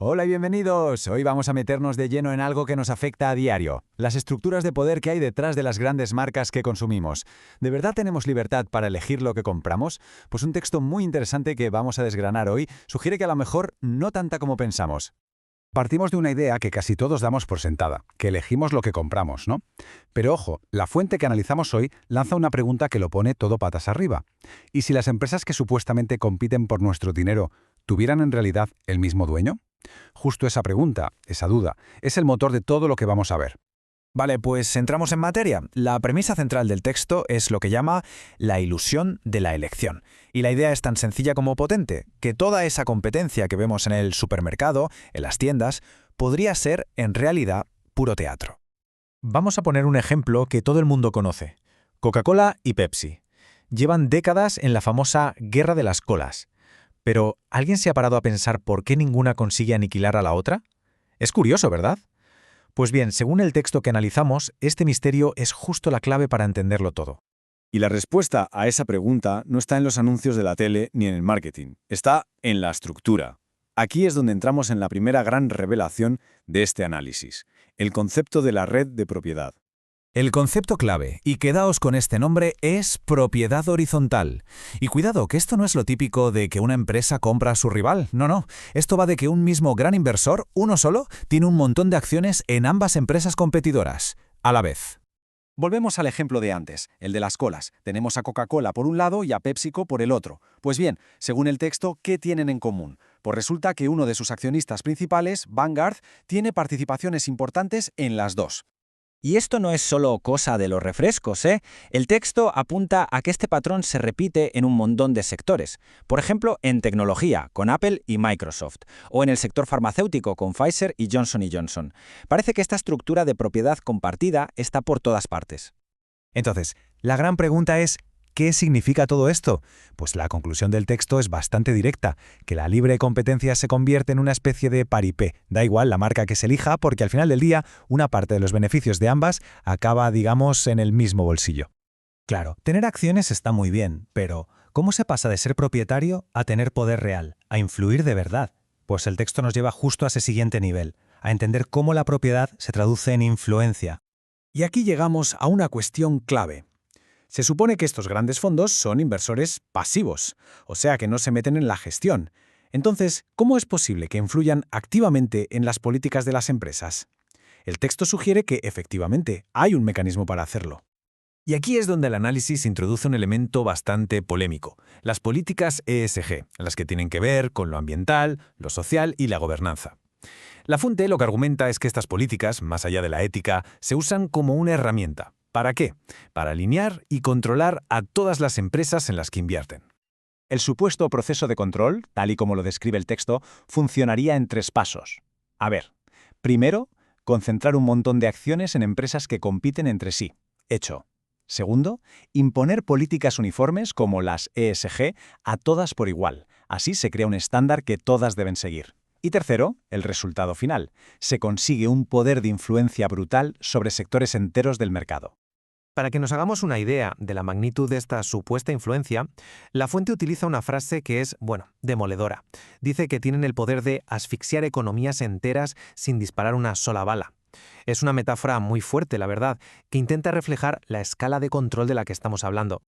Hola y bienvenidos. Hoy vamos a meternos de lleno en algo que nos afecta a diario, las estructuras de poder que hay detrás de las grandes marcas que consumimos. ¿De verdad tenemos libertad para elegir lo que compramos? Pues un texto muy interesante que vamos a desgranar hoy sugiere que a lo mejor no tanta como pensamos. Partimos de una idea que casi todos damos por sentada, que elegimos lo que compramos, ¿no? Pero ojo, la fuente que analizamos hoy lanza una pregunta que lo pone todo patas arriba. ¿Y si las empresas que supuestamente compiten por nuestro dinero tuvieran en realidad el mismo dueño? Justo esa pregunta, esa duda, es el motor de todo lo que vamos a ver. Vale, pues entramos en materia. La premisa central del texto es lo que llama la ilusión de la elección. Y la idea es tan sencilla como potente, que toda esa competencia que vemos en el supermercado, en las tiendas, podría ser, en realidad, puro teatro. Vamos a poner un ejemplo que todo el mundo conoce. Coca-Cola y Pepsi. Llevan décadas en la famosa guerra de las colas. Pero, ¿alguien se ha parado a pensar por qué ninguna consigue aniquilar a la otra? Es curioso, ¿verdad? Pues bien, según el texto que analizamos, este misterio es justo la clave para entenderlo todo. Y la respuesta a esa pregunta no está en los anuncios de la tele ni en el marketing, está en la estructura. Aquí es donde entramos en la primera gran revelación de este análisis, el concepto de la red de propiedad. El concepto clave, y quedaos con este nombre, es propiedad horizontal. Y cuidado, que esto no es lo típico de que una empresa compra a su rival. No. Esto va de que un mismo gran inversor, uno solo, tiene un montón de acciones en ambas empresas competidoras, a la vez. Volvemos al ejemplo de antes, el de las colas. Tenemos a Coca-Cola por un lado y a PepsiCo por el otro. Pues bien, según el texto, ¿qué tienen en común? Pues resulta que uno de sus accionistas principales, Vanguard, tiene participaciones importantes en las dos. Y esto no es solo cosa de los refrescos, ¿eh? El texto apunta a que este patrón se repite en un montón de sectores. Por ejemplo, en tecnología, con Apple y Microsoft, o en el sector farmacéutico, con Pfizer y Johnson & Johnson. Parece que esta estructura de propiedad compartida está por todas partes. Entonces, la gran pregunta es, ¿qué significa todo esto? Pues la conclusión del texto es bastante directa, que la libre competencia se convierte en una especie de paripé. Da igual la marca que se elija, porque al final del día, una parte de los beneficios de ambas acaba, digamos, en el mismo bolsillo. Claro, tener acciones está muy bien, pero ¿cómo se pasa de ser propietario a tener poder real, a influir de verdad? Pues el texto nos lleva justo a ese siguiente nivel, a entender cómo la propiedad se traduce en influencia. Y aquí llegamos a una cuestión clave. Se supone que estos grandes fondos son inversores pasivos, o sea que no se meten en la gestión. Entonces, ¿cómo es posible que influyan activamente en las políticas de las empresas? El texto sugiere que, efectivamente, hay un mecanismo para hacerlo. Y aquí es donde el análisis introduce un elemento bastante polémico, las políticas ESG, las que tienen que ver con lo ambiental, lo social y la gobernanza. La fuente lo que argumenta es que estas políticas, más allá de la ética, se usan como una herramienta. ¿Para qué? Para alinear y controlar a todas las empresas en las que invierten. El supuesto proceso de control, tal y como lo describe el texto, funcionaría en 3 pasos. A ver, primero, concentrar un montón de acciones en empresas que compiten entre sí. Hecho. Segundo, imponer políticas uniformes como las ESG a todas por igual. Así se crea un estándar que todas deben seguir. Y tercero, el resultado final. Se consigue un poder de influencia brutal sobre sectores enteros del mercado. Para que nos hagamos una idea de la magnitud de esta supuesta influencia, la fuente utiliza una frase que es, demoledora. Dice que tienen el poder de asfixiar economías enteras sin disparar una sola bala. Es una metáfora muy fuerte, la verdad, que intenta reflejar la escala de control de la que estamos hablando.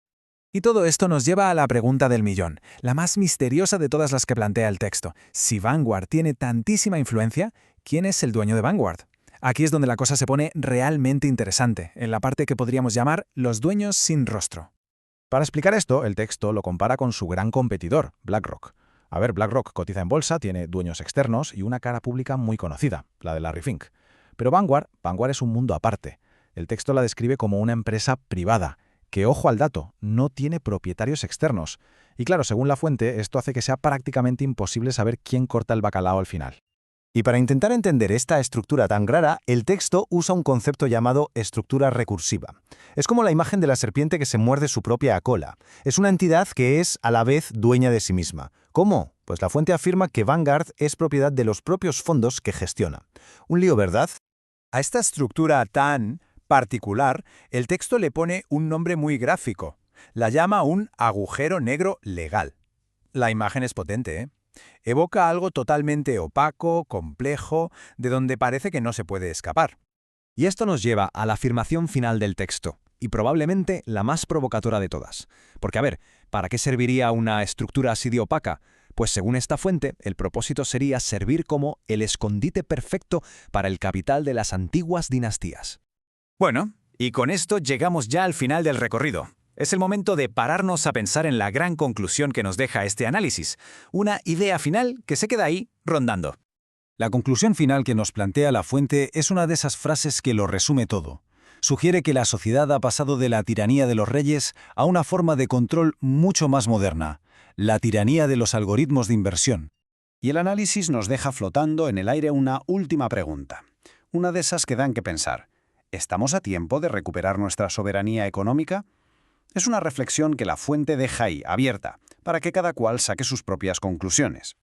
Y todo esto nos lleva a la pregunta del millón, la más misteriosa de todas las que plantea el texto. Si Vanguard tiene tantísima influencia, ¿quién es el dueño de Vanguard? Aquí es donde la cosa se pone realmente interesante, en la parte que podríamos llamar los dueños sin rostro. Para explicar esto, el texto lo compara con su gran competidor, BlackRock. A ver, BlackRock cotiza en bolsa, tiene dueños externos y una cara pública muy conocida, la de Larry Fink. Pero Vanguard es un mundo aparte. El texto la describe como una empresa privada, que, ojo al dato, no tiene propietarios externos. Y claro, según la fuente, esto hace que sea prácticamente imposible saber quién corta el bacalao al final. Y para intentar entender esta estructura tan rara, el texto usa un concepto llamado estructura recursiva. Es como la imagen de la serpiente que se muerde su propia cola. Es una entidad que es, a la vez, dueña de sí misma. ¿Cómo? Pues la fuente afirma que Vanguard es propiedad de los propios fondos que gestiona. Un lío, ¿verdad? A esta estructura tan particular, el texto le pone un nombre muy gráfico. La llama un agujero negro legal. La imagen es potente, ¿eh? Evoca algo totalmente opaco, complejo, de donde parece que no se puede escapar. Y esto nos lleva a la afirmación final del texto, y probablemente la más provocadora de todas. Porque, a ver, ¿para qué serviría una estructura así de opaca? Pues según esta fuente, el propósito sería servir como el escondite perfecto para el capital de las antiguas dinastías. Bueno, y con esto llegamos ya al final del recorrido. Es el momento de pararnos a pensar en la gran conclusión que nos deja este análisis, una idea final que se queda ahí rondando. La conclusión final que nos plantea la fuente es una de esas frases que lo resume todo. Sugiere que la sociedad ha pasado de la tiranía de los reyes a una forma de control mucho más moderna, la tiranía de los algoritmos de inversión. Y el análisis nos deja flotando en el aire una última pregunta, una de esas que dan que pensar. ¿Estamos a tiempo de recuperar nuestra soberanía económica? Es una reflexión que la fuente deja ahí, abierta, para que cada cual saque sus propias conclusiones.